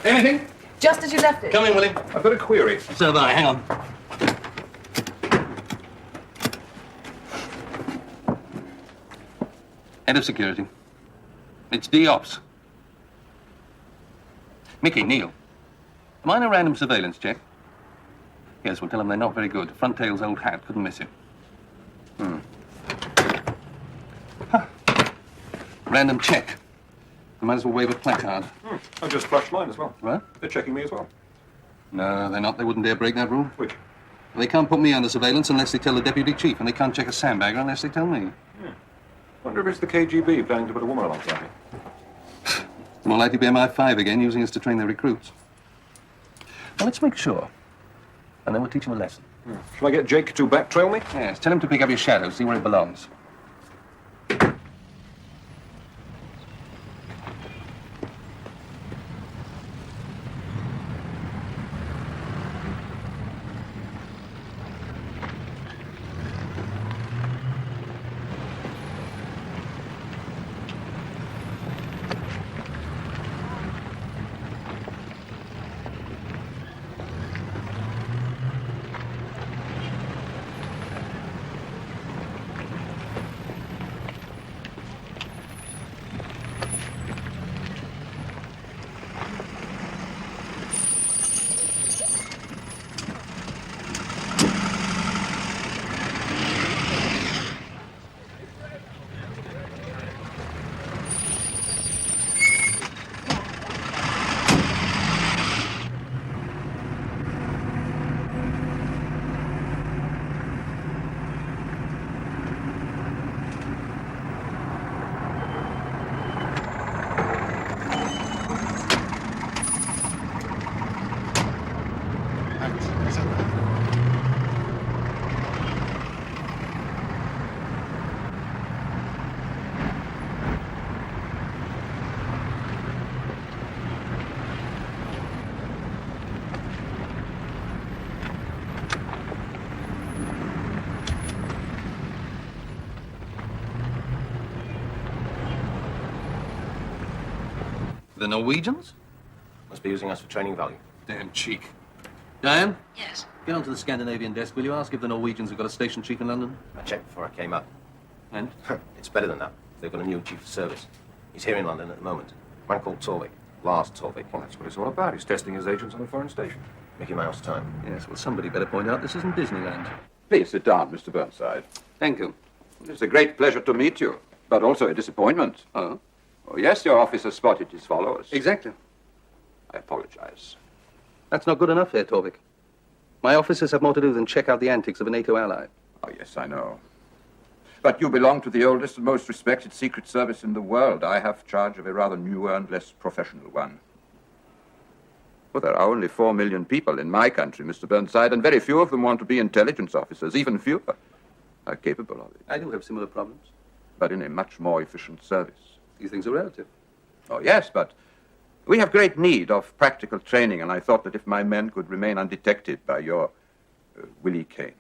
Anything? Just as you left it. Come in, Willie. I've got a query. So have I. Hang on. Head of security. It's D-Ops. Mickey, Neil. Am I in a random surveillance check? Yes, we'll tell them they're not very good. Front tail's old hat couldn't miss him. Huh. Random check. I might as well wave a placard. I've just flushed mine as well. What? They're checking me as well. No, they're not. They wouldn't dare break that rule. Which? They can't put me under surveillance unless they tell the deputy chief, and they can't check a sandbagger unless they tell me. Wonder if it's the KGB planning to put a woman alongside me. It's more likely to be MI5 again, using us to train their recruits. Well, let's make sure. And then we'll teach them a lesson. Shall I get Jake to backtrail me? Yes, tell him to pick up his shadow, see where it belongs. The Norwegians? Must be using us for training value. Damn cheek. Diane? Yes. Get onto the Scandinavian desk, will you? Ask if the Norwegians have got a station chief in London. I checked before I came up. And? It's better than that. They've got a new chief of service. He's here in London at the moment. A man called Torvik. Lars Torvik. Well, that's what it's all about. He's testing his agents on a foreign station. Mickey Mouse time. Yes, well, somebody better point out this isn't Disneyland. Please sit down, Mr. Burnside. Thank you. It's a great pleasure to meet you, but also a disappointment. Oh? Oh, yes, your officer spotted his followers. Exactly. I apologize. That's not good enough, Herr Torvik. My officers have more to do than check out the antics of a NATO ally. Oh, yes, I know. But you belong to the oldest and most respected secret service in the world. I have charge of a rather newer and less professional one. Well, there are only 4 million people in my country, Mr. Burnside, and very few of them want to be intelligence officers. Even fewer are capable of it. I do have similar problems. But in a much more efficient service. These things are relative. Oh, yes, but we have great need of practical training, and I thought that if my men could remain undetected by your Willie Kane.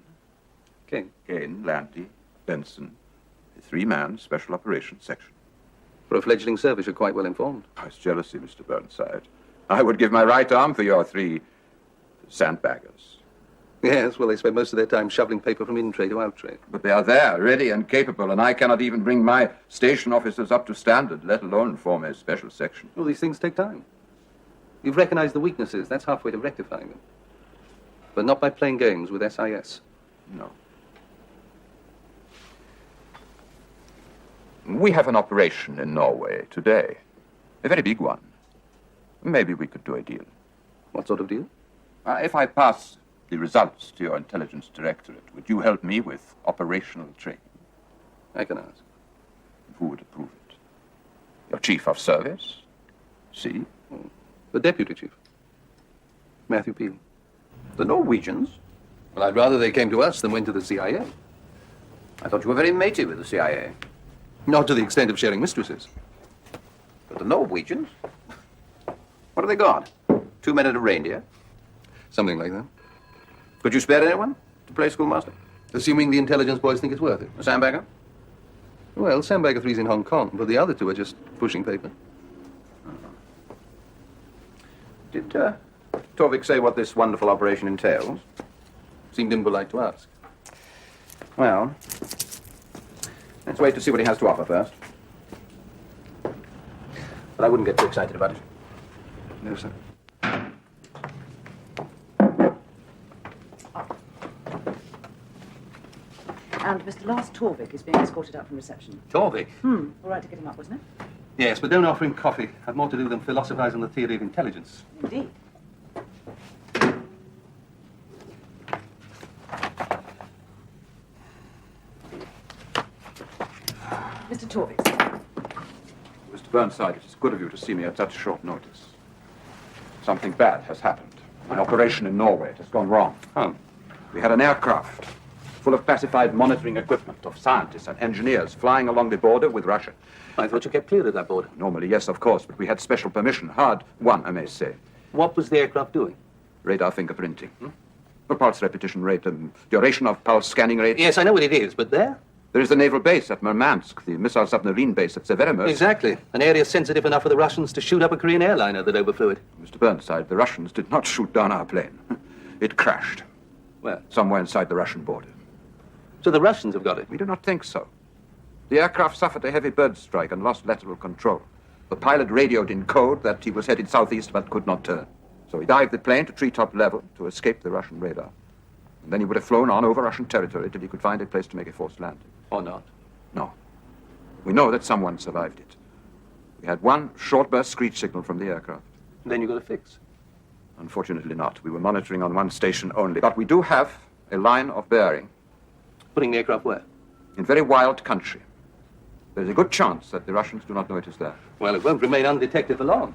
Kane, Lanty, Benson, a 3-man special operations section. For a fledgling service, you're quite well informed. Oh, it's jealousy, Mr. Burnside. I would give my right arm for your 3 sandbaggers. Yes, well, they spend most of their time shoveling paper from in-trade to out-trade. But they are there, ready and capable, and I cannot even bring my station officers up to standard, let alone form a special section. Well, these things take time. You've recognized the weaknesses. That's halfway to rectifying them. But not by playing games with SIS. No. We have an operation in Norway today. A very big one. Maybe we could do a deal. What sort of deal? If I pass the results to your intelligence directorate, would you help me with operational training? I can ask. Who would approve it? Your chief of service? See? The deputy chief. Matthew Peel. The Norwegians? Well, I'd rather they came to us than went to the CIA. I thought you were very matey with the CIA. Not to the extent of sharing mistresses. But the Norwegians? What have they got? 2 men and a reindeer? Something like that. Could you spare anyone to play schoolmaster? Assuming the intelligence boys think it's worth it. A sandbagger? Well, Sandbagger 3's in Hong Kong, but the other 2 are just pushing paper. Did Torvik say what this wonderful operation entails? Seemed impolite to ask. Well, let's wait to see what he has to offer first. But I wouldn't get too excited about it. No, sir. And Mr. Lars Torvik is being escorted up from reception. Torvik? All right to get him up, wasn't it? Yes, but don't offer him coffee. Have more to do than philosophize on the theory of intelligence. Indeed. Mr. Torvik. Mr. Burnside, it is good of you to see me at such short notice. Something bad has happened. An operation in Norway has gone wrong. Oh. We had an aircraft full of classified monitoring equipment of scientists and engineers flying along the border with Russia. I thought you kept clear of that border. Normally, yes, of course, but we had special permission. Hard won, I may say. What was the aircraft doing? Radar fingerprinting. The pulse repetition rate, duration of pulse scanning rate. Yes, I know what it is, but there? There is the naval base at Murmansk, the missile submarine base at Severomorsk. Exactly. An area sensitive enough for the Russians to shoot up a Korean airliner that overflew it. Mr. Burnside, the Russians did not shoot down our plane. It crashed. Where? Somewhere inside the Russian border. So the Russians have got it? We do not think so. The aircraft suffered a heavy bird strike and lost lateral control. The pilot radioed in code that he was headed southeast but could not turn. So he dived the plane to treetop level to escape the Russian radar. And then he would have flown on over Russian territory till he could find a place to make a forced landing. Or not? No. We know that someone survived it. We had one short burst screech signal from the aircraft. Then you got a fix. Unfortunately not. We were monitoring on one station only. But we do have a line of bearing. Putting the aircraft where? In very wild country. There's a good chance that the Russians do not know it is there. Well, it won't remain undetected for long.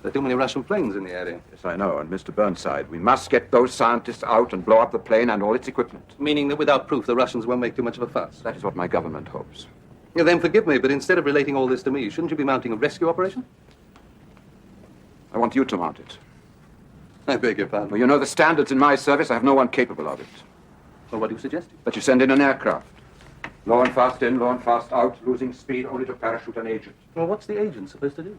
There are too many Russian planes in the area. Yes, I know. And Mr. Burnside, we must get those scientists out and blow up the plane and all its equipment. Meaning that without proof, the Russians won't make too much of a fuss. That is what my government hopes. Yeah, then forgive me, but instead of relating all this to me, shouldn't you be mounting a rescue operation? I want you to mount it. I beg your pardon. Well, you know the standards in my service. I have no one capable of it. Well, what do you suggest? That you send in an aircraft. Low and fast in, low and fast out, losing speed only to parachute an agent. Well, what's the agent supposed to do?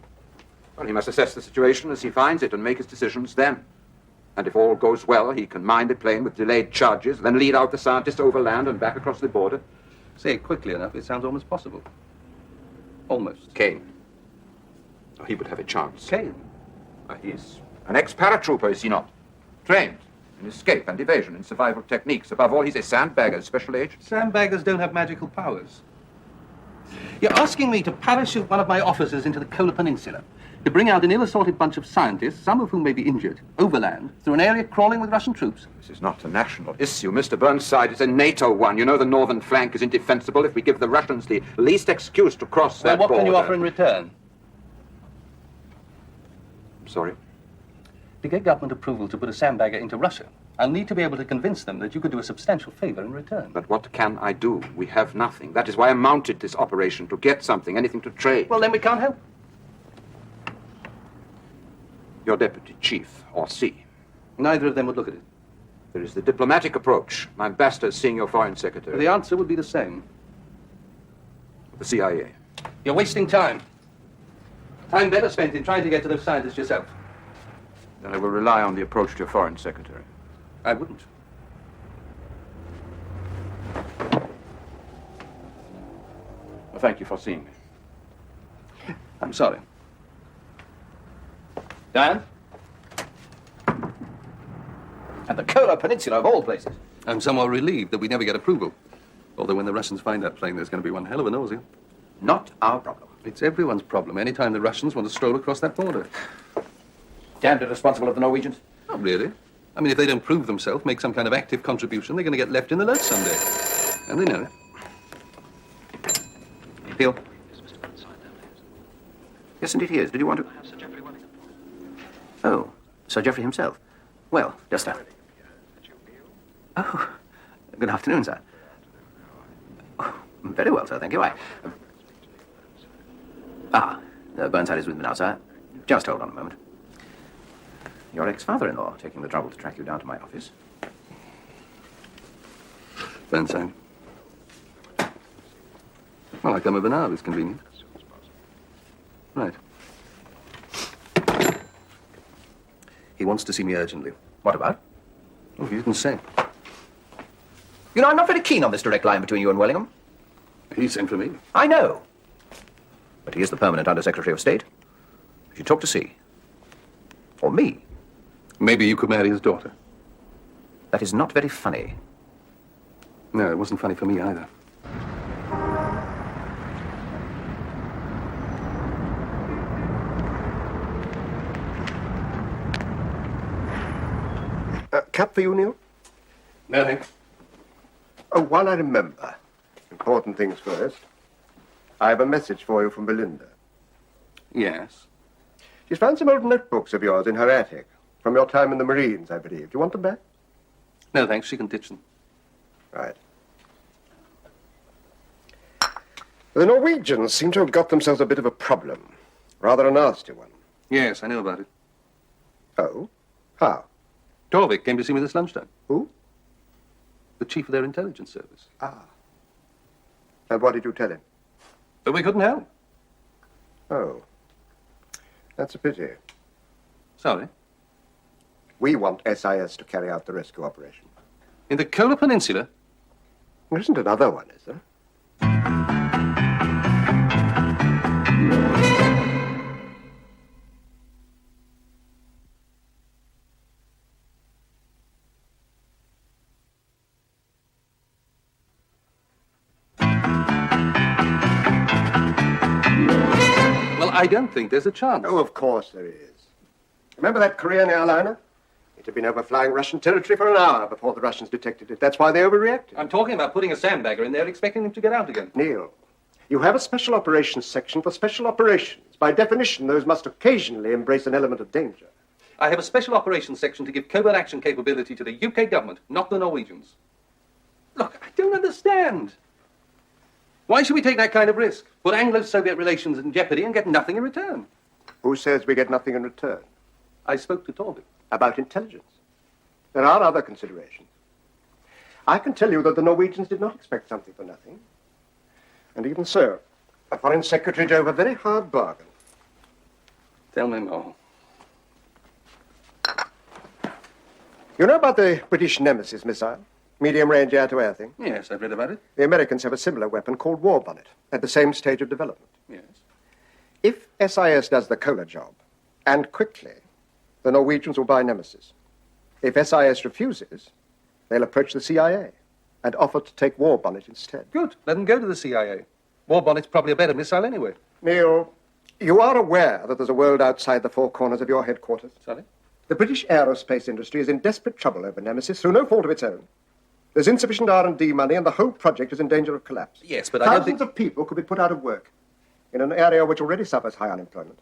Well, he must assess the situation as he finds it and make his decisions then. And if all goes well, he can mine the plane with delayed charges, then lead out the scientists overland and back across the border. Say it quickly enough, it sounds almost possible. Almost. Kane. Oh, he would have a chance. Kane? He's an ex-paratrooper, is he not? Trained in escape and evasion and survival techniques. Above all, he's a Sandbaggers special agent. Sandbaggers don't have magical powers. You're asking me to parachute one of my officers into the Kola Peninsula, to bring out an ill-assorted bunch of scientists, some of whom may be injured, overland, through an area crawling with Russian troops. This is not a national issue, Mr. Burnside. It's a NATO one. You know the northern flank is indefensible if we give the Russians the least excuse to cross Well, that what border. can you offer in return? I'm sorry? To get government approval to put a sandbagger into Russia, I'll need to be able to convince them that you could do a substantial favor in return. But what can I do? We have nothing. That is why I mounted this operation, to get something, anything to trade. Well, then we can't help. Your deputy chief, or C. Neither of them would look at it. There is the diplomatic approach. My ambassador seeing your foreign secretary. The answer would be the same. The CIA. You're wasting time. Time better spent in trying to get to those scientists yourself. Then I will rely on the approach to your foreign secretary. I wouldn't. Well, thank you for seeing me. I'm sorry. Diane? And the Kola Peninsula of all places. I'm somewhat relieved that we never get approval. Although when the Russians find that plane, there's going to be one hell of a nausea. Not our problem. It's everyone's problem anytime the Russians want to stroll across that border. Damned irresponsible of the Norwegians. Not really. I mean, if they don't prove themselves, make some kind of active contribution, they're going to get left in the lurch someday. And they know it. Hill? Yes, indeed he is. Did you want to... Oh, Sir Geoffrey himself. Well, just that. Oh, good afternoon, sir. Oh, very well, sir, thank you. Burnside is with me now, sir. Just hold on a moment. Your ex-father-in-law taking the trouble to track you down to my office. Burnside. Well, I come over now, it's convenient. Right. wants to see me urgently. What about? Oh, he didn't say. You know, I'm not very keen on this direct line between you and Wellingham. He sent for me. I know. But he is the permanent Under-Secretary of State. You should talk to C. Or me. Maybe you could marry his daughter. That is not very funny. No, it wasn't funny for me either. Cup for you, Neil? No, thanks. Oh, while I remember, important things first. I have a message for you from Belinda. Yes. She's found some old notebooks of yours in her attic, from your time in the Marines, I believe. Do you want them back? No, thanks. She can ditch them. Right. The Norwegians seem to have got themselves a bit of a problem. Rather a nasty one. Yes, I know about it. Oh? How? Torvik came to see me this lunchtime. Who? The chief of their intelligence service. Ah. And what did you tell him? But we couldn't help. Oh. That's a pity. Sorry. We want SIS to carry out the rescue operation. In the Kola Peninsula? There isn't another one, is there? Well, I don't think there's a chance. Oh, of course there is. Remember that Korean airliner? It had been overflying Russian territory for an hour before the Russians detected it. That's why they overreacted. I'm talking about putting a sandbagger in there, expecting him to get out again. Neil, you have a special operations section for special operations. By definition, those must occasionally embrace an element of danger. I have a special operations section to give covert action capability to the UK government, not the Norwegians. Look, I don't understand. Why should we take that kind of risk? Put Anglo-Soviet relations in jeopardy and get nothing in return? Who says we get nothing in return? I spoke to Torvik. About intelligence. There are other considerations. I can tell you that the Norwegians did not expect something for nothing. And even so, the Foreign Secretary drove a very hard bargain. Tell me more. You know about the British Nemesis missile? Medium-range air-to-air thing? Yes, I've read about it. The Americans have a similar weapon called War Bonnet, at the same stage of development. Yes. If SIS does the Kola job, and quickly, the Norwegians will buy Nemesis. If SIS refuses, they'll approach the CIA and offer to take War Bonnet instead. Good. Let them go to the CIA. War Bonnet's probably a better missile anyway. Neil, you are aware that there's a world outside the four corners of your headquarters? Sorry? The British aerospace industry is in desperate trouble over Nemesis through no fault of its own. There's insufficient R&D money and the whole project is in danger of collapse. Yes, but I don't Thousands think... of people could be put out of work in an area which already suffers high unemployment.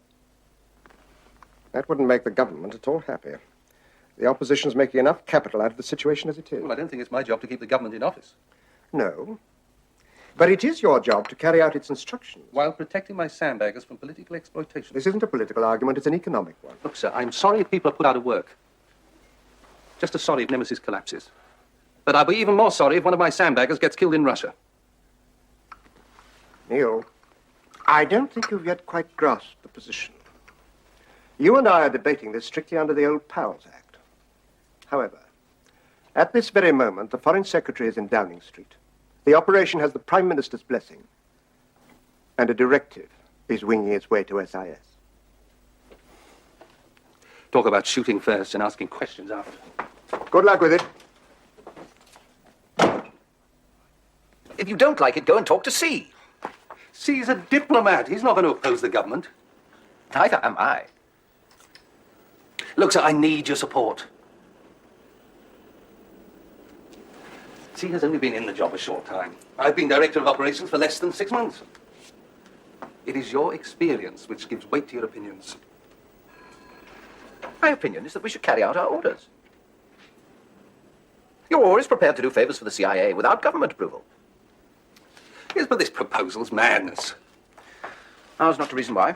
That wouldn't make the government at all happy. The opposition's making enough capital out of the situation as it is. Well, I don't think it's my job to keep the government in office. No. But it is your job to carry out its instructions. While protecting my sandbaggers from political exploitation. This isn't a political argument, it's an economic one. Look, sir, I'm sorry if people are put out of work. Just as sorry if Nemesis collapses. But I'll be even more sorry if one of my sandbaggers gets killed in Russia. Neil, I don't think you've yet quite grasped the position. You and I are debating this strictly under the old Powers Act. However, at this very moment, the Foreign Secretary is in Downing Street. The operation has the Prime Minister's blessing. And a directive is winging its way to SIS. Talk about shooting first and asking questions after. Good luck with it. If you don't like it, go and talk to C. See, he's a diplomat. He's not going to oppose the government. Neither am I. Look, sir, I need your support. C has only been in the job a short time. I've been Director of Operations for less than 6 months. It is your experience which gives weight to your opinions. My opinion is that we should carry out our orders. You're always prepared to do favors for the CIA without government approval. Yes, but this proposal's madness. Now's not the reason why.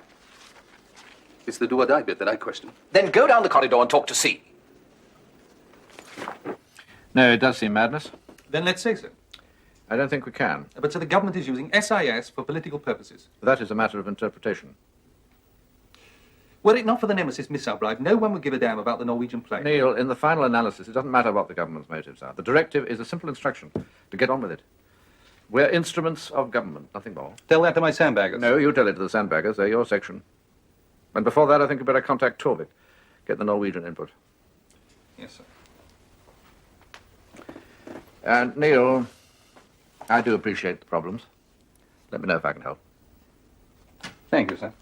It's the do-or-die bit that I question. Then go down the corridor and talk to C. No, it does seem madness. Then let's say so. I don't think we can. But so the government is using SIS for political purposes. That is a matter of interpretation. Were it not for the Nemesis missile bribe, no one would give a damn about the Norwegian plane. Neil, in the final analysis, it doesn't matter what the government's motives are. The directive is a simple instruction to get on with it. We're instruments of government, nothing more. Tell that to my sandbaggers. No, you tell it to the Sandbaggers. They're your section. And before that, I think you'd better contact Torvik. Get the Norwegian input. Yes, sir. And, Neil, I do appreciate the problems. Let me know if I can help. Thank you, sir.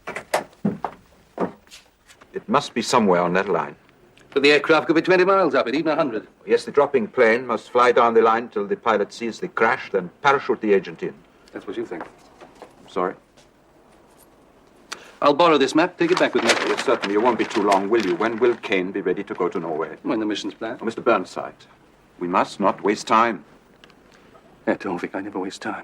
It must be somewhere on that line. But the aircraft could be 20 miles up it, even 100. Yes, the dropping plane must fly down the line till the pilot sees the crash, then parachute the agent in. That's what you think. I'm sorry. I'll borrow this map. Take it back with me. Yes, certainly. You won't be too long, will you? When will Kane be ready to go to Norway? When the mission's planned. Oh, Mr. Burnside, we must not waste time. I don't think I never waste time.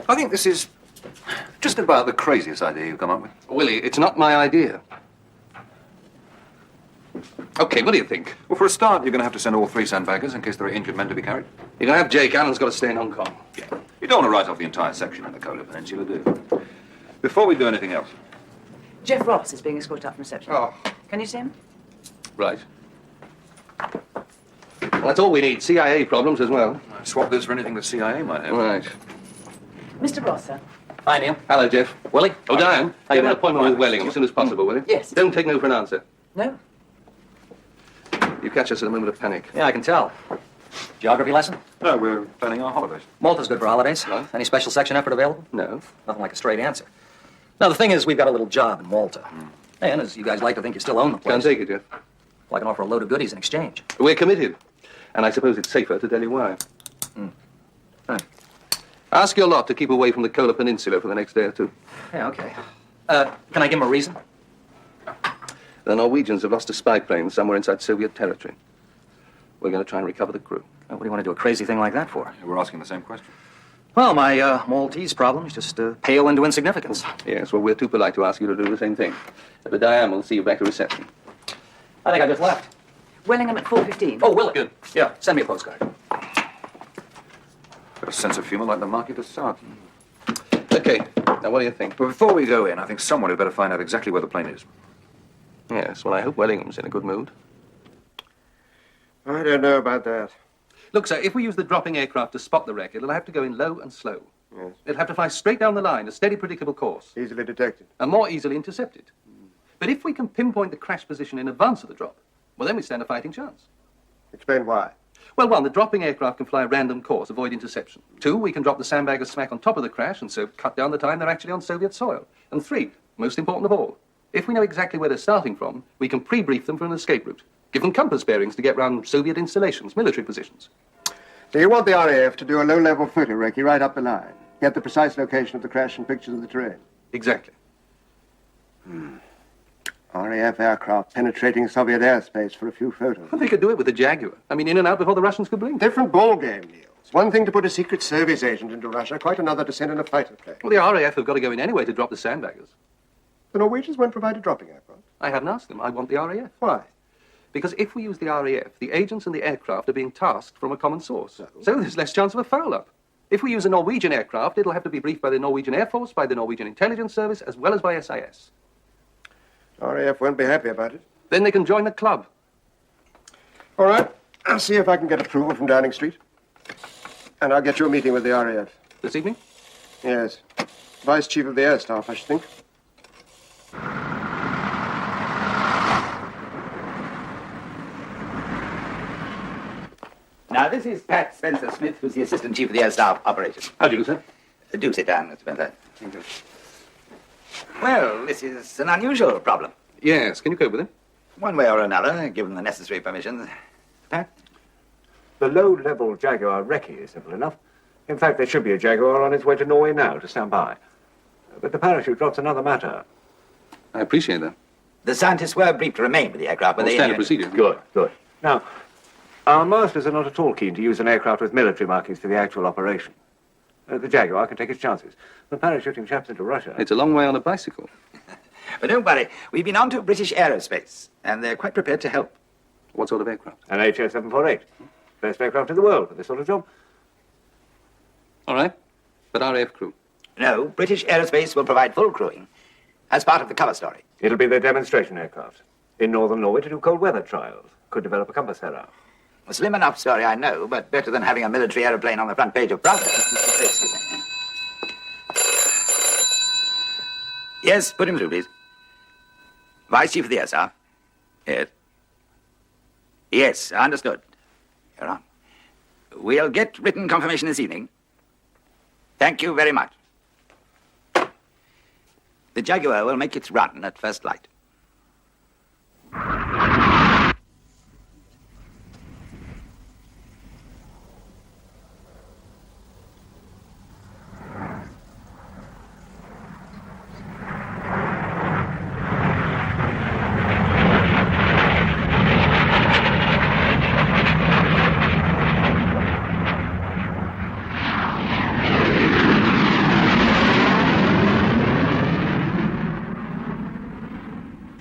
I think this is just about the craziest idea you've come up with. Willie, it's not my idea. Okay, what do you think? Well, for a start, you're going to have to send all 3 Sandbaggers in case there are injured men to be carried. You're going to have Jake. Alan's got to stay in Hong Kong. Yeah. You don't want to write off the entire section in the Kola Peninsula, do you? Before we do anything else, Jeff Ross is being escorted up from reception. Oh. Can you see him? Right. Well, that's all we need. CIA problems as well. swap this for anything the CIA might have. Right. Mr. Ross, sir. Hi, Neil. Hello, Jeff. Willie? Oh, Diane, How you get an doing? appointment with Welling as soon as possible, will you? Yes. Don't take no for an answer. No? You catch us at a moment of panic. Yeah, I can tell. Geography lesson? No, we're planning our holidays. Malta's good for holidays. Right. Any special section effort available? No. Nothing like a straight answer. Now, the thing is, we've got a little job in Malta. And as you guys like to think you still own the place, Can't take it, Jeff. well, I can offer a load of goodies in exchange. We're committed. And I suppose it's safer to tell you why. Right. Ask your lot to keep away from the Kola Peninsula for the next day or two. Yeah, okay. Can I give him a reason? The Norwegians have lost a spy plane somewhere inside Soviet territory. We're going to try and recover the crew. What do you want to do a crazy thing like that for? We're asking the same question. Well, my Maltese problems just pale into insignificance. Yes, well, we're too polite to ask you to do the same thing. But Diane will see you back at reception. I think I just left. Wellingham at 4:15. Oh, will it? Good. Yeah, send me a postcard. Got a sense of humor like the Marquis de Sade. Okay, now what do you think? But before we go in, I think someone had better find out exactly where the plane is. Yes, well, I hope Wellingham's in a good mood. I don't know about that. Look, sir, if we use the dropping aircraft to spot the wreck, it'll have to go in low and slow. Yes. It'll have to fly straight down the line, a steady, predictable course, Easily detected. and more easily intercepted. But if we can pinpoint the crash position in advance of the drop, well, then we stand a fighting chance. Explain why. Well, one, the dropping aircraft can fly a random course, avoid interception. Two, we can drop the Sandbaggers smack on top of the crash and so cut down the time they're actually on Soviet soil. And three, most important of all, if we know exactly where they're starting from, we can pre-brief them for an escape route. Give them compass bearings to get round Soviet installations, military positions. So you want the RAF to do a low-level photo recce right up the line. Get the precise location of the crash and pictures of the terrain. Exactly. RAF aircraft penetrating Soviet airspace for a few photos. Well, they could do it with a Jaguar. I mean, in and out before the Russians could blink. Different ball game, Neil. It's one thing to put a Secret Service agent into Russia, quite another to send in a fighter plane. Well, the RAF have got to go in anyway to drop the Sandbaggers. The Norwegians won't provide a dropping aircraft. I haven't asked them. I want the RAF. Why? Because if we use the RAF, the agents and the aircraft are being tasked from a common source. So there's less chance of a foul-up. If we use a Norwegian aircraft, it'll have to be briefed by the Norwegian Air Force, by the Norwegian Intelligence Service, as well as by SIS. RAF won't be happy about it. Then they can join the club. All right. I'll see if I can get approval from Downing Street. And I'll get you a meeting with the RAF. This evening? Yes. Vice Chief of the Air Staff, I should think. Now, this is Pat Spencer-Smith, who's the Assistant Chief of the Air Staff Operations. How do you do, sir? Do sit down, Mr. Spencer. Thank you. Well, this is an unusual problem. Yes. Can you cope with it? One way or another, given the necessary permissions. Pat? The low-level Jaguar recce is simple enough. In fact, there should be a Jaguar on its way to Norway now to stand by. But the parachute drop's another matter. I appreciate that. The scientists were briefed to remain with the aircraft, but they... Standard procedure. Good, good. Now, our masters are not at all keen to use an aircraft with military markings for the actual operation. The Jaguar can take its chances. The parachuting chaps into Russia... It's a long way on a bicycle. But don't worry, we've been on to British Aerospace, and they're quite prepared to help. What sort of aircraft? An HO-748. Best aircraft in the world for this sort of job. All right. But RAF crew? No, British Aerospace will provide full crewing as part of the cover story. It'll be their demonstration aircraft. In northern Norway to do cold weather trials. Could develop a compass error. A slim enough story, I know, but better than having a military aeroplane on the front page of Pravda. Yes, put him through, please. Vice Chief of the Air Staff. Yes. Yes, understood. You're on. We'll get written confirmation this evening. Thank you very much. The Jaguar will make its run at first light.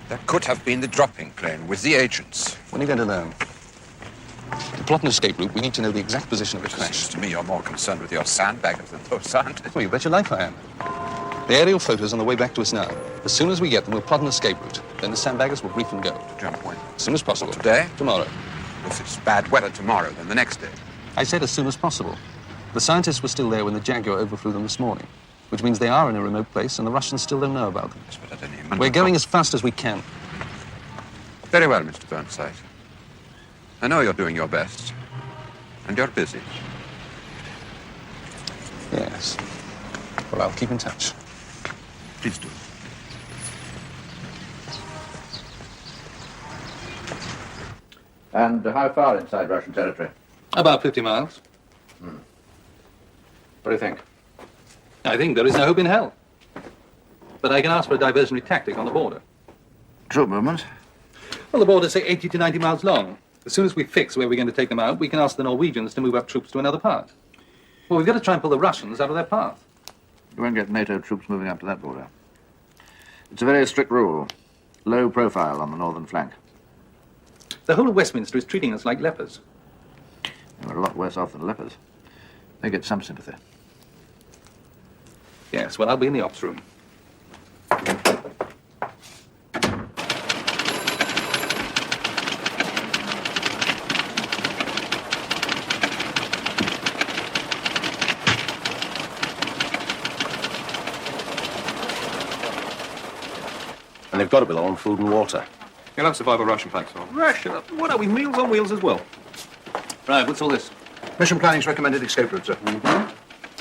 That could have been the dropping plane with the agents. When are you going to know? To plot an escape route, we need to know the exact position of the crash. Seems to me you're more concerned with your sandbaggers than those scientists. Well, you bet your life I am. The aerial photos on the way back to us now. As soon as we get them, we'll plot an escape route. Then the sandbaggers will brief and go. Jump when? As soon as possible. Today? Tomorrow. If it's bad weather tomorrow, then the next day. I said as soon as possible. The scientists were still there when the Jaguar overflew them this morning, which means they are in a remote place and the Russians still don't know about them. Yes, but at any moment... We're going as fast as we can. Very well, Mr. Burnside. I know you're doing your best. And you're busy. Yes. Well, I'll keep in touch. Please do. And how far inside Russian territory? About 50 miles. What do you think? I think there is no hope in hell. But I can ask for a diversionary tactic on the border. Troop movement? Well, the border's, say, 80 to 90 miles long. As soon as we fix where we're going to take them out, we can ask the Norwegians to move up troops to another part. Well, we've got to try and pull the Russians out of their path. You won't get NATO troops moving up to that border. It's a very strict rule. Low profile on the northern flank. The whole of Westminster is treating us like lepers. We're a lot worse off than lepers. They get some sympathy. Yes, well, I'll be in the ops room. And they've got to be low on food and water. You'll have survival ration packs on. Ration? What are we, Meals on Wheels as well? Right, what's all this? Mission planning's recommended escape route, sir.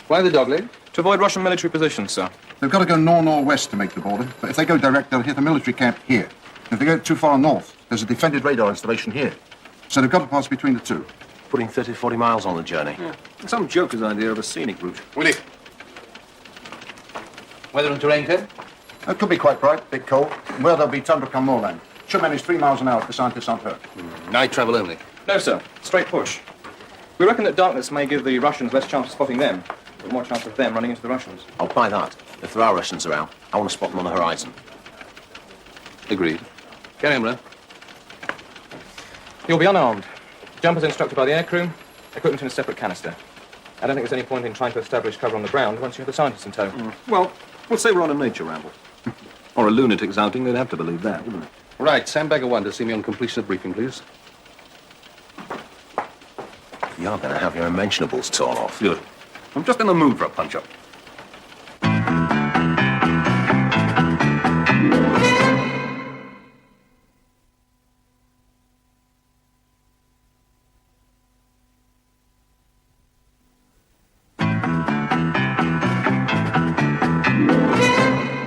Why the dogleg? To avoid Russian military positions, sir. They've got to go north-northwest to make the border, but if they go direct, they'll hit a military camp here. If they go too far north, there's a defended radar installation here. So they've got to pass between the two. Putting 30, 40 miles on the journey. Yeah. Some joker's idea of a scenic route. Willie? Weather and terrain, Ted? It could be quite bright, a bit cold. Well, there'll be tundra come moorland. Should manage 3 miles an hour if the scientists aren't hurt. Night travel only. No, sir. Straight push. We reckon that darkness may give the Russians less chance of spotting them, but more chance of them running into the Russians. I'll buy that. If there are Russians around, I want to spot them on the horizon. Agreed. Carry on, Ron. You'll be unarmed. Jumpers instructed by the aircrew, equipment in a separate canister. I don't think there's any point in trying to establish cover on the ground once you have the scientists in tow. Well, we'll say we're on a nature ramble. Or a lunatic's outing, they'd have to believe that, wouldn't they? Right, Sandbagger 1 to see me on completion of briefing, please. You're going to have your unmentionables torn off. Good. I'm just in the mood for a punch-up.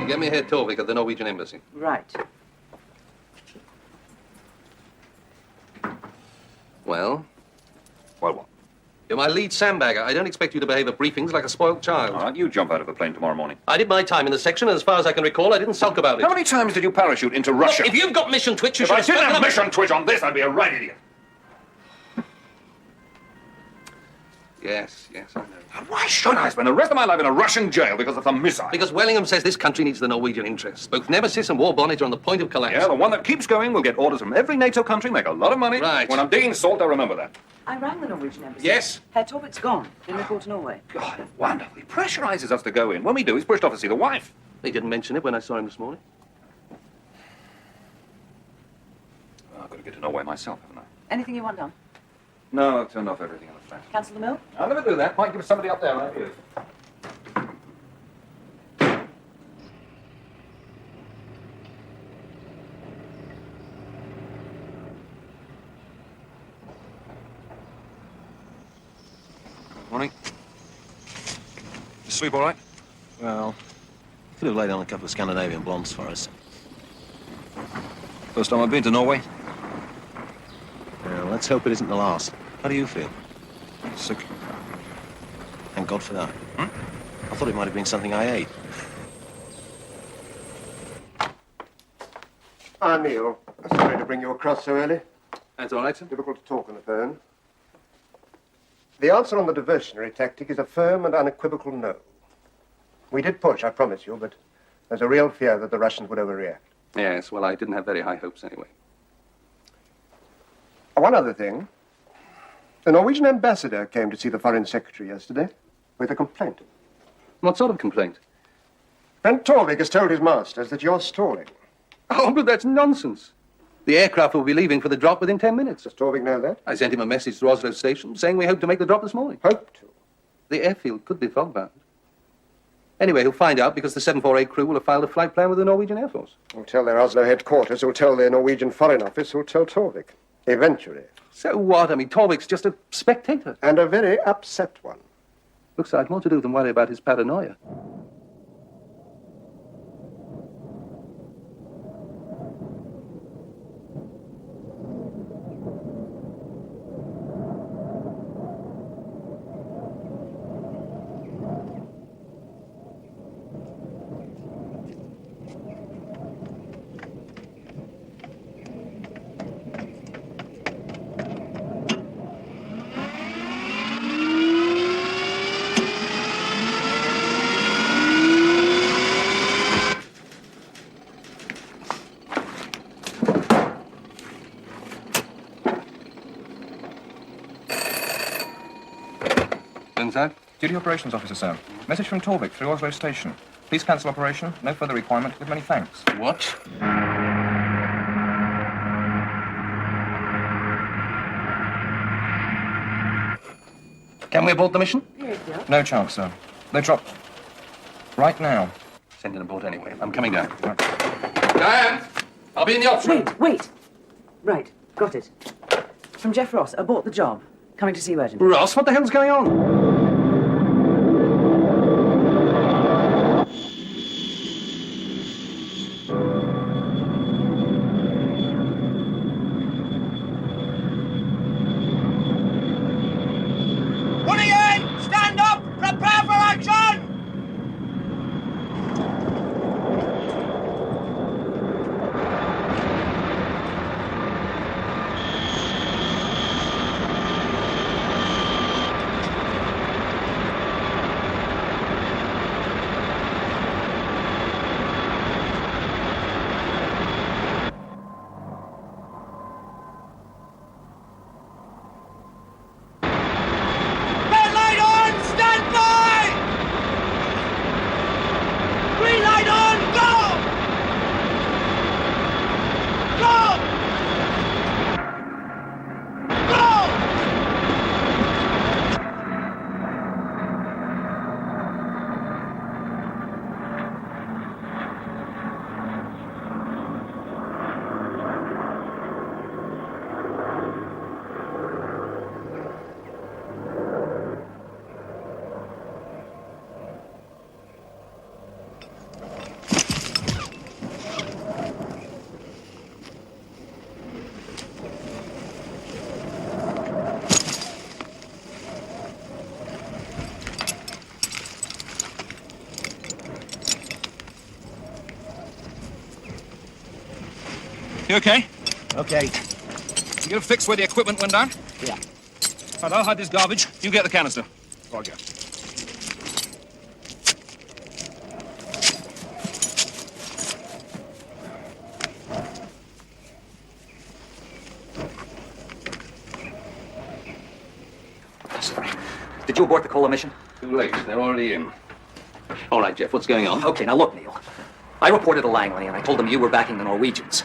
Get me here, Torvik, at the Norwegian embassy. Right. Well? Well, what? You're my lead sandbagger. I don't expect you to behave at briefings like a spoiled child. All right, you jump out of a plane tomorrow morning. I did my time in the section, and as far as I can recall, I didn't sulk about it. How many times did you parachute into Russia? Look, if you've got mission twitch, you If should I have didn't spoken have up. mission twitch on this, I'd be a right idiot. Yes, I know. Why should I spend the rest of my life in a Russian jail because of some missile? Because Wellingham says this country needs the Norwegian interests. Both Nemesis and War Bonnet are on the point of collapse. Yeah, the one that keeps going will get orders from every NATO country, make a lot of money. Right. When I'm digging salt, I remember that. I rang the Norwegian embassy. Yes? Herr Torvik's gone. Didn't report to Norway. God, wonderful. He pressurizes us to go in. When we do, he's pushed off to see the wife. He didn't mention it when I saw him this morning. I've got to get to Norway myself, haven't I? Anything you want done? No, I've turned off everything in the flat. Cancel the mill? I'll never do that. Might give somebody up there ideas. Morning. You sleep all right? Well, could have laid on a couple of Scandinavian blondes for us. First time I've been to Norway. Well, let's hope it isn't the last. How do you feel? Sick. Thank God for that. I thought it might have been something I ate. Neil. Sorry to bring you across so early. That's all right, sir. Difficult to talk on the phone. The answer on the diversionary tactic is a firm and unequivocal no. We did push, I promise you, but there's a real fear that the Russians would overreact. Yes, well, I didn't have very high hopes anyway. One other thing. The Norwegian ambassador came to see the foreign secretary yesterday with a complaint. What sort of complaint? Friend Torvik has told his masters that you're stalling. Oh, but that's nonsense. The aircraft will be leaving for the drop within 10 minutes. Does Torvik know that? I sent him a message to Oslo Station saying we hope to make the drop this morning. Hope to? The airfield could be fog-bound. Anyway, he'll find out because the 748 crew will have filed a flight plan with the Norwegian Air Force. Who'll tell their Oslo headquarters, who'll tell their Norwegian Foreign Office, who'll tell Torvik. Eventually. So what? I mean, Torvik's just a spectator. And a very upset one. Looks like more to do than worry about his paranoia. Inside? Duty Operations Officer, sir. Message from Torvik through Oslo Station. Please cancel operation. No further requirement. With many thanks. What? Can we abort the mission? No chance, sir. They drop right now. Send it aboard anyway. I'm coming down. Diane! I'll be in the ops room. Wait. Right, got it. From Jeff Ross, abort the job. Coming to see you urgently. Ross, what the hell's going on? Stand up! Prepare for action! You okay? Okay. You get a fix where the equipment went down? Yeah. Right, I'll hide this garbage. You get the canister. Roger. Sorry. Did you abort the cola mission? Too late. They're already in. All right, Jeff, what's going on? Okay, now look, Neil. I reported to Langley, and I told them you were backing the Norwegians.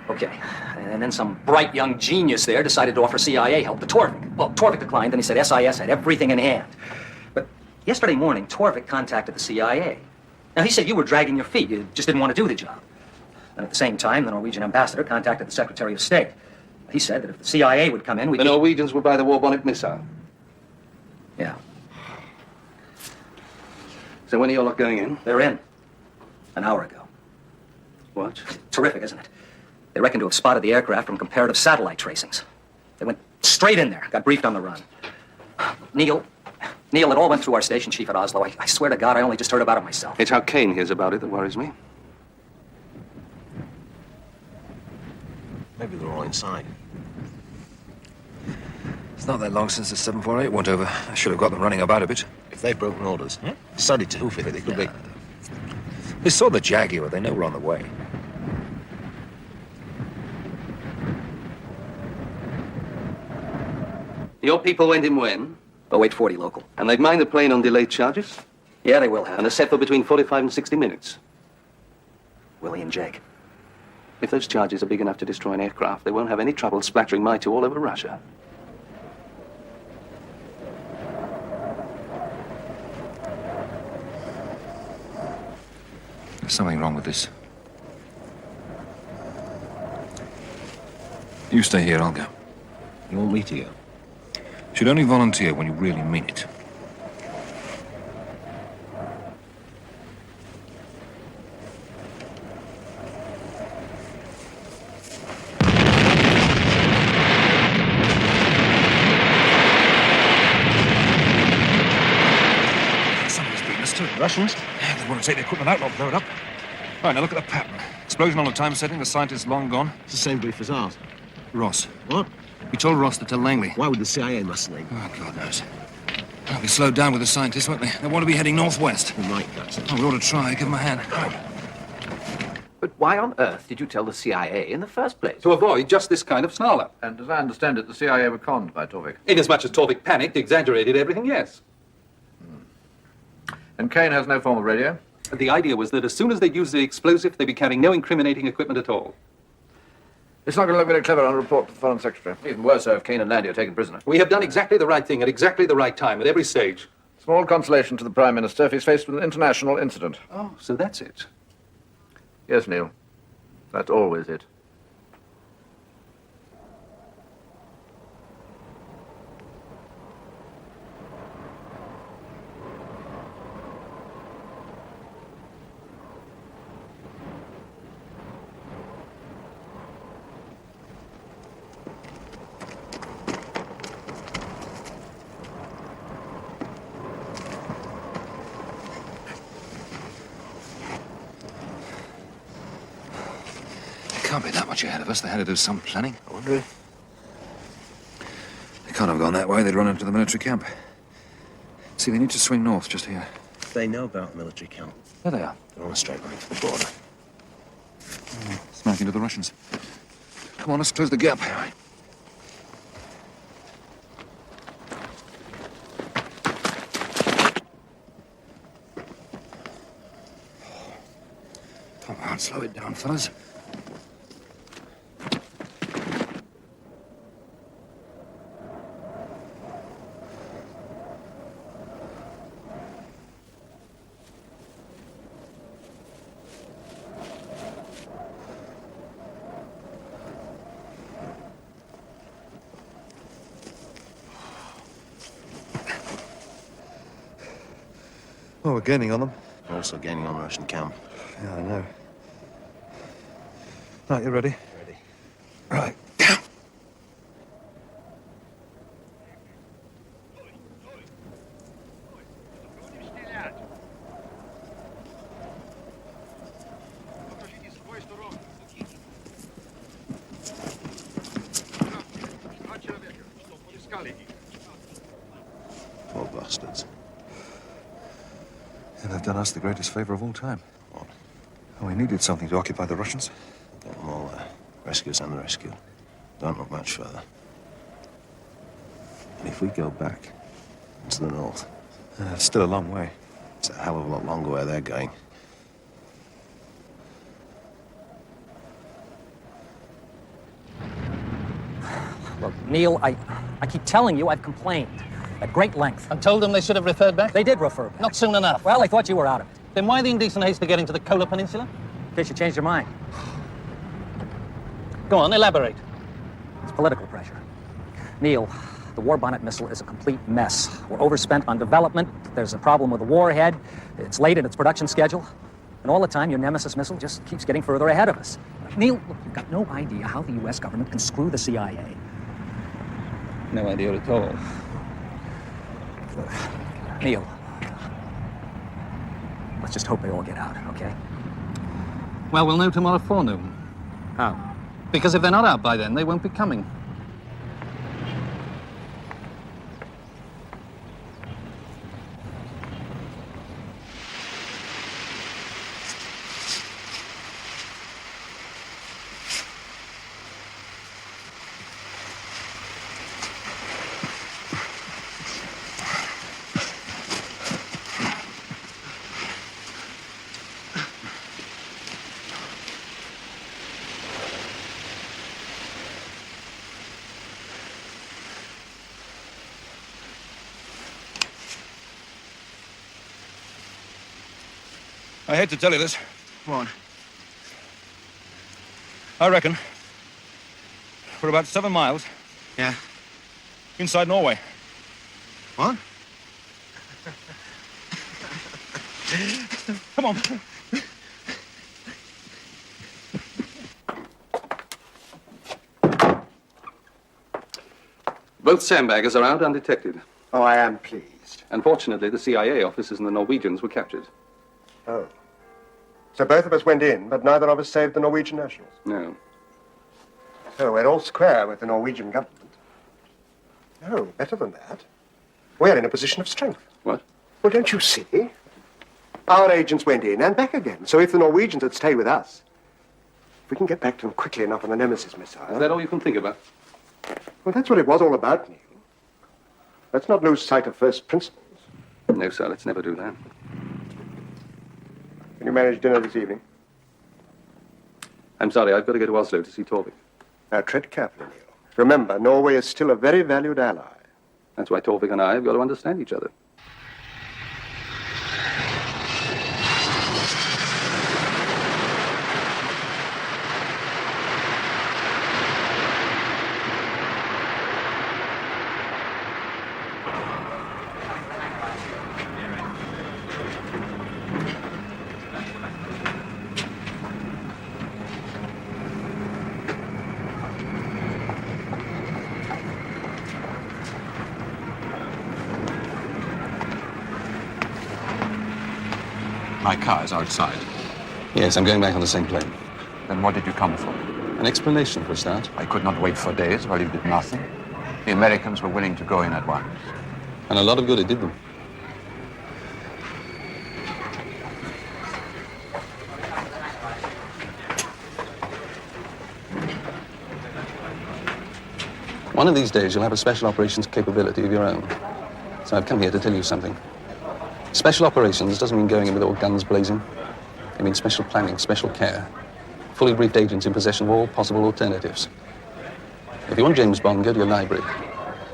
Okay. And then some bright young genius there decided to offer CIA help to Torvik. Well, Torvik declined, and he said SIS had everything in hand. But yesterday morning, Torvik contacted the CIA. Now, he said you were dragging your feet. You just didn't want to do the job. And at the same time, the Norwegian ambassador contacted the Secretary of State. He said that if the CIA would come in, we The Norwegians would buy the war bonnet missile. Yeah. So when are you lot going in? They're in. An hour ago. What? Terrific, isn't it? They reckon to have spotted the aircraft from comparative satellite tracings. They went straight in there, got briefed on the run. Neil, it all went through our station chief at Oslo. I swear to God, I only just heard about it myself. It's how Kane hears about it that worries me. Maybe they're all inside. It's not that long since the 748 went over. I should have got them running about a bit. If they've broken orders, decided to hoof it, they could be... They saw the Jaguar. They know we're on the way. Your people went in when? 0840 local. And they've mined the plane on delayed charges? Yeah, they will have. And they're set for between 45 and 60 minutes. Willie and Jake. If those charges are big enough to destroy an aircraft, they won't have any trouble splattering my two all over Russia. There's something wrong with this. You stay here, I'll go. You want me to go? Should only volunteer when you really mean it. Somebody's beaten us to it. Russians? Yeah, they want to take the equipment out, not blow it up. All right, now look at the pattern. Explosion on the time setting, the scientist's long gone. It's the same brief as ours. Ross. What? We told Ross to tell Langley. Why would the CIA mustn't they? Oh, God knows. They'll be slowed down with the scientists, won't they? They want to be heading northwest. We might, that's it. Oh, we ought to try. Give them a hand. Right. But why on earth did you tell the CIA in the first place? To avoid just this kind of snarl-up. And as I understand it, the CIA were conned by Torvik. Inasmuch as Torvik panicked, exaggerated everything, yes. And Kane has no formal radio? The idea was that as soon as they'd use the explosive, they'd be carrying no incriminating equipment at all. It's not going to look very clever on a report to the Foreign Secretary. Even worse, sir, if Kane and Landy are taken prisoner. We have done exactly the right thing at exactly the right time at every stage. Small consolation to the Prime Minister if he's faced with an international incident. Oh, so that's it. Yes, Neil. That's always it. Can't be that much ahead of us. They had to do some planning. I wonder They can't have gone that way. They'd run into the military camp. See, they need to swing north just here. if they know about the military camp. There they are. They're on a straight line to the border. Smack into the Russians. Come on, let's close the gap. Come on, slow it down, fellas. Oh, we're gaining on them. We're also gaining on the Russian camp. Yeah, I know. Right, you ready? Ready. Right. done us the greatest favor of all time. What? Oh, we needed something to occupy the Russians. Get them all there. Rescuers and the rescued. Don't look much further. And if we go back into the north... It's still a long way. It's a hell of a lot longer where they're going. Look, Neil, I keep telling you I've complained at great length. And told them they should have referred back? They did refer back. Not soon enough. Well, I thought you were out of it. Then why the indecent haste to getting to the Kola Peninsula? In case you changed your mind. Go on, elaborate. It's political pressure. Neil, the war bonnet missile is a complete mess. We're overspent on development. There's a problem with the warhead. It's late in its production schedule. And all the time, your Nemesis missile just keeps getting further ahead of us. Neil, look, you've got no idea how the U.S. government can screw the CIA. No idea at all. Neil, let's just hope they all get out, okay? Well, we'll know tomorrow forenoon. How? Because if they're not out by then, they won't be coming. I hate to tell you this. What? I reckon we're about 7 miles. Yeah? Inside Norway. What? Come on. Both Sandbaggers are out undetected. Oh, I am pleased. Unfortunately, the CIA officers and the Norwegians were captured. Oh. So both of us went in, but neither of us saved the Norwegian nationals? No. So we're all square with the Norwegian government. No, better than that. We're in a position of strength. What? Well, don't you see? Our agents went in and back again. So if the Norwegians had stayed with us, if we can get back to them quickly enough on the Nemesis missile... Is that all you can think about? Well, that's what it was all about, Neil. Let's not lose sight of first principles. No, sir, let's never do that. Can you manage dinner this evening? I'm sorry, I've got to go to Oslo to see Torvik. Now, tread carefully, Neil. Remember, Norway is still a very valued ally. That's why Torvik and I have got to understand each other. My car is outside. Yes, I'm going back on the same plane. Then what did you come for? An explanation for a start. I could not wait for days while you did nothing. The Americans were willing to go in at once. And a lot of good it did them. One of these days, you'll have a special operations capability of your own. So I've come here to tell you something. Special operations doesn't mean going in with all guns blazing. It means special planning, special care. Fully briefed agents in possession of all possible alternatives. If you want James Bond, go to your library.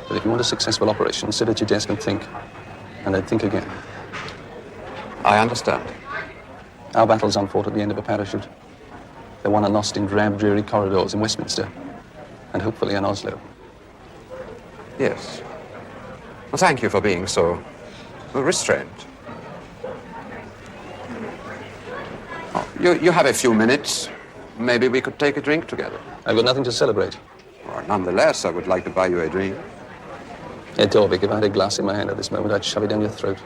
But if you want a successful operation, sit at your desk and think. And then think again. I understand. Our battles aren't fought at the end of a parachute. They're won and lost in drab, dreary corridors in Westminster. And hopefully in Oslo. Yes. Well, thank you for being so restrained. Oh, you have a few minutes. Maybe we could take a drink together. I've got nothing to celebrate. Well, nonetheless, I would like to buy you a drink. Hey, Torvik, if I had a glass in my hand at this moment, I'd shove it down your throat.